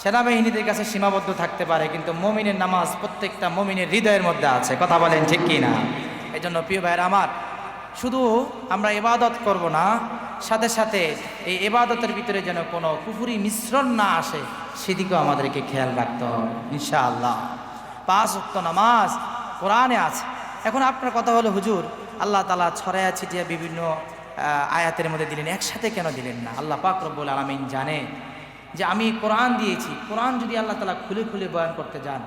সেনাবাহিনীদের কাছে সীমাবদ্ধ থাকতে পারে, কিন্তু মুমিনের নামাজ প্রত্যেকটা মুমিনের হৃদয়ের মধ্যে আছে। কথা বলেন ঠিক কি না? এই জন্য প্রিয় ভাইয়েরা আমার, শুধু আমরা ইবাদত করব না, সাথে সাথে এই ইবাদতের ভিতরে যেন কোনো কুফরি মিশ্রণ না আসে, সেদিকেও আমাদেরকে খেয়াল রাখতে হবে ইনশাআল্লাহ। 5 ওয়াক্ত নামাজ কোরআনে আছে। এখন আপনার কথা হলো, হুজুর আল্লাহ তাআলা ছড়ায়া ছিটিয়ে বিভিন্ন আয়াতের মধ্যে দিলেন, একসাথে কেন দিলেন না? আল্লাহ পাক রব্বুল আলামিন জানে যে আমি কোরআন দিয়েছি, কোরআন যদি আল্লাহ তাআলা খুলে খুলে বয়ান করতে যান,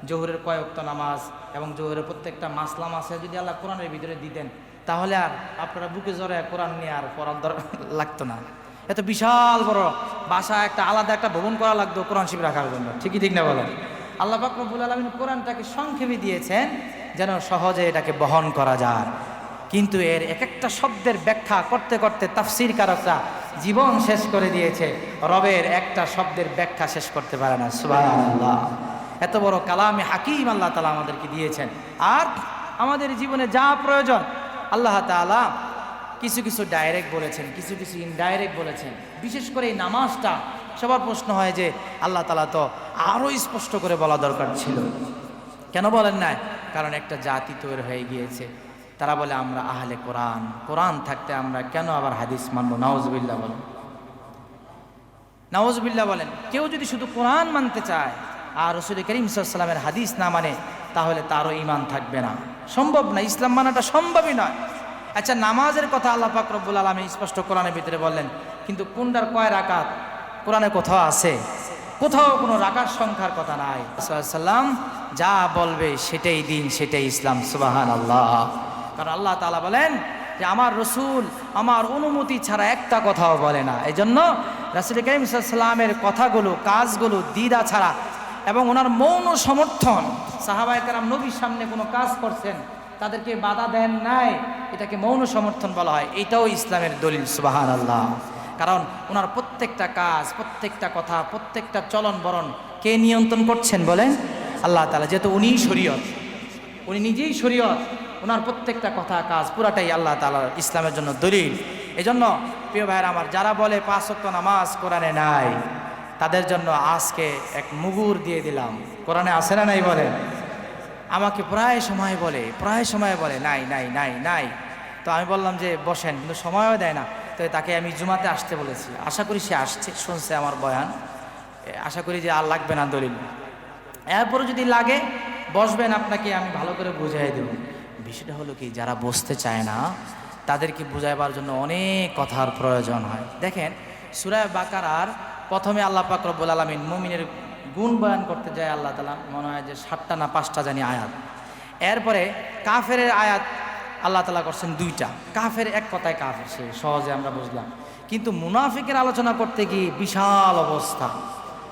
জোহরের কয় ওয়াক্ত নামাজ এবং জোহরের প্রত্যেকটা মাসলা মাসে যদি আল্লাহ কোরআনের ভিতরে দিতেন, তাহলে আর আপনারা বুকে জড়ে কোরআন নিয়ে আর পড়ার দরকার লাগতো না। এত বিশাল বড় বাসা, একটা আলাদা একটা ভবন করা লাগতো কোরআন শিবির রাখার জন্য। ঠিকই ঠিক না বলেন? আল্লাহ পাক রব্বুল আলামিন কোরআনটাকে সংক্ষেপে দিয়েছেন যেন সহজে এটাকে বহন করা যায়। কিন্তু এর এক একটা শব্দের ব্যাখ্যা করতে করতে তাফসীরকারকরা জীবন শেষ করে দিয়েছে, রবের একটা শব্দের ব্যাখ্যা শেষ করতে পারে না। সুবহানাল্লাহ! এত বড় কালামে হাকিম আল্লাহ তাআলা আমাদেরকে দিয়েছেন। আর আমাদের জীবনে যা প্রয়োজন আল্লাহ তাআলা কিছু কিছু ডাইরেক্ট বলেছেন, কিছু কিছু ইনডাইরেক্ট বলেছেন। বিশেষ করে এই নামাজটা সবার প্রশ্ন হয় যে আল্লাহ তাআলা তো আরও স্পষ্ট করে বলা দরকার ছিল, কেন বলেন না? কারণ একটা জাতি তৈরি হয়ে গিয়েছে, তারা বলে আমরা আহলে কোরআন, কোরআন থাকতে আমরা কেন আবার হাদিস মানবো? নাউজুবিল্লাহ বলেন, নাউজুবিল্লাহ বলেন। কেউ যদি শুধু কোরআন মানতে চায় আর রাসূল করিম সাল্লাল্লাহু আলাইহি ওয়াসাল্লামের হাদিস না মানে, তাহলে তারও ঈমান থাকবে না। সম্ভব না, ইসলাম মানাটা সম্ভবই নয়। আচ্ছা, নামাজের কথা আল্লাহ পাক রব্বুল আলামিন স্পষ্ট কোরআনের ভিতরে বললেন, কিন্তু কোনটার কয় রাকাত কোরআনে কোথাও আছে? কোথাও কোনো রাকাত সংখ্যার কথা নাই। সাল্লাম যা বলবে সেটাই দিন, সেটাই ইসলাম। সুবহানাল্লাহ! কারণ আল্লাহ তাআলা বলেন যে আমার রসুল আমার অনুমতি ছাড়া একটা কথাও বলে না। এই জন্য রাসূল করিম সাল্লাল্লাহু আলাইহি ওয়াসাল্লামের কথাগুলো, কাজগুলো দ্বিধা ছাড়া এবং ওনার মৌন সমর্থন, সাহাবায়ে কেরাম নবীর সামনে কোনো কাজ করছেন, তাদেরকে বাধা দেন নাই, এটাকে মৌন সমর্থন বলা হয়। এটাও ইসলামের দলিল। সুবহানাল্লাহ! কারণ ওনার প্রত্যেকটা কাজ, প্রত্যেকটা কথা, প্রত্যেকটা চলন বরণ কে নিয়ন্ত্রণ করছেন বলেন? আল্লাহ তাআলা। যেহেতু উনিই শরীয়ত, উনি নিজেই শরীয়ত, ওনার প্রত্যেকটা কথা কাজ পুরাটাই আল্লাহ তাআলার ইসলামের জন্য দলিল। এজন্য প্রিয় ভাইরা আমার, যারা বলে 5 ওয়াক্ত নামাজ কোরআনে নাই, তাদের জন্য আজকে এক মুগুর দিয়ে দিলাম। কোরআনে আছে না নাই বলেন? আমাকে প্রায় সময় বলে নাই নাই নাই নাই। তো আমি বললাম যে বসেন, কিন্তু সময়ও দেয় না। তো তাকে আমি জুমাতে আসতে বলেছি, আশা করি সে আসছে, শুনছে আমার বয়ান, আশা করি যে আর লাগবে না দলিল। এরপরে যদি লাগে বসবেন, আপনাকে আমি ভালো করে বুঝাই দেব। বিষয়টা হলো কি, যারা বসতে চায় না তাদেরকে বুঝাইবার জন্য অনেক কথার প্রয়োজন হয়। দেখেন সূরা বাকারার প্রথমে আল্লাহ পাক রব্বুল আলামিন মুমিনের গুণ বয়ান করতে যায়, আল্লাহ তাআলা মনে হয় যে 7টা না 5টা জানি আয়াত। এরপরে কাফেরের আয়াত আল্লাহ তাআলা করছেন দুইটা। কাফের এক কথায় কাফের, সে সহজে আমরা বুঝলাম, কিন্তু মুনাফিকের আলোচনা করতে গিয়ে বিশাল অবস্থা,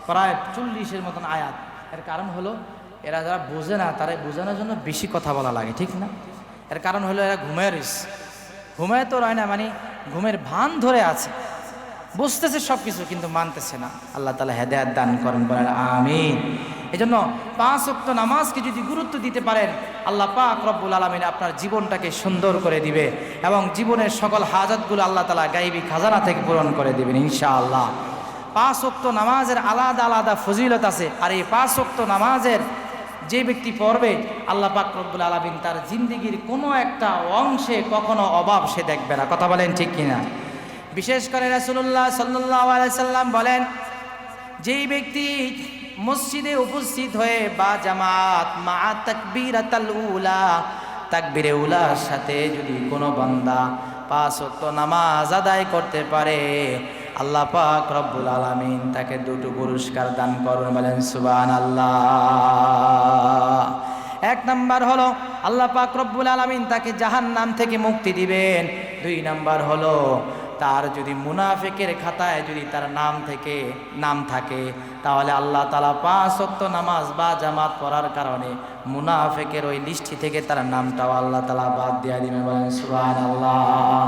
প্রায় 40-এর মতন আয়াত। এর কারণ হলো এরা যারা বোঝে না তারা বোঝানোর জন্য বেশি কথা বলা লাগে, ঠিক না? এর কারণ হলো এরা ঘুমায় তো রয় না, মানে ঘুমের ভান ধরে আছে, বুঝতেছে সব কিছু কিন্তু মানতেছে না। আল্লাহ তাআলা হেদায়েত দান করেন, বলেন আমিন। এই জন্য 5 ওয়াক্ত নামাজকে যদি গুরুত্ব দিতে পারেন, আল্লাহ পাক রব্বুল আলামিন আপনার জীবনটাকে সুন্দর করে দিবে এবং জীবনের সকল হাজাতগুলো আল্লাহ তাআলা গায়বী খাজানা থেকে পূরণ করে দিবেন ইনশাআল্লাহ। 5 ওয়াক্ত নামাজের আলাদা আলাদা ফজিলত আছে, আর এই 5 ওয়াক্ত নামাজের যে ব্যক্তি পড়বে, আল্লাহ পাক রব্বুল আলামিন তার জিন্দেগির কোনো একটা অংশে কখনো অভাব সে দেখবে না। কথা বলেন ঠিক কিনা? বিশেষ করে রাসূলুল্লাহ সাল্লাল্লাহু আলাইহি সাল্লাম বলেন, যেই ব্যক্তি মসজিদে উপস্থিত হয়ে বা জামাত মা তাকবীরাতুল উলা, তাকবীরে উলার সাথে যদি কোনো বান্দা 5 ওয়াক্ত নামাজ আদায় করতে পারে, আল্লাহ পাক রব্বুল আলামিন তাকে দুটো পুরস্কার দান করবেন, বলেন সুবহানাল্লাহ। 1 নাম্বার হলো আল্লাহ পাক রব্বুল আলামিন তাকে জাহান্নাম থেকে মুক্তি দিবেন। 2 নাম্বার হলো তার যদি মুনাফিকের খাতায় যদি তার নাম থাকে তাহলে আল্লাহ তাআলা 5 ওয়াক্ত নামাজ বা জামাত পড়ার কারণে মুনাফিকের ওই লিস্টি থেকে তার নামটাও আল্লাহ তাআলা বাদ দিয়ে দিবেন, বলেন সুবহানাল্লাহ।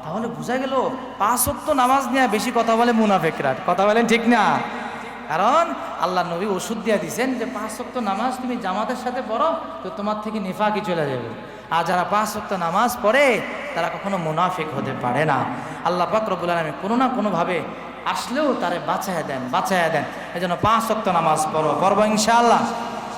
তাহলে বোঝা গেল 5 ওয়াক্ত নামাজ নিয়ে বেশি কথা বলে মুনাফিকরা। কথা বলেন ঠিক না? কারণ আল্লাহ নবী ওষুধ দিয়ে দিয়েছেন যে 5 ওয়াক্ত নামাজ তুমি জামাতের সাথে পড়ো তো তোমার থেকে নিফাকি চলে যাবে, আর যারা 5 ওয়াক্ত নামাজ পড়ে তারা কখনো মুনাফিক হতে পারে না। আল্লাহ পাক রব্বুল আলামিন কোনো না কোনোভাবে আসলেও তারে বাঁচায়া দেন। এই জন্য 5 ওয়াক্ত নামাজ পড়বো ইনশাআল্লাহ।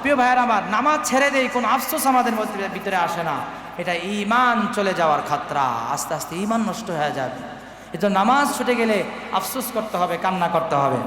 প্রিয় ভাইয়েরা আমার, নামাজ ছেড়ে দেই কোনো আফসোস আমাদের ভিতরে আসে না, এটা ঈমান চলে যাওয়ার খাতরা, আস্তে আস্তে ঈমান নষ্ট হয়ে যাবে। এই জন্য নামাজ ছুটে গেলে আফসোস করতে হবে, কান্না করতে হবে।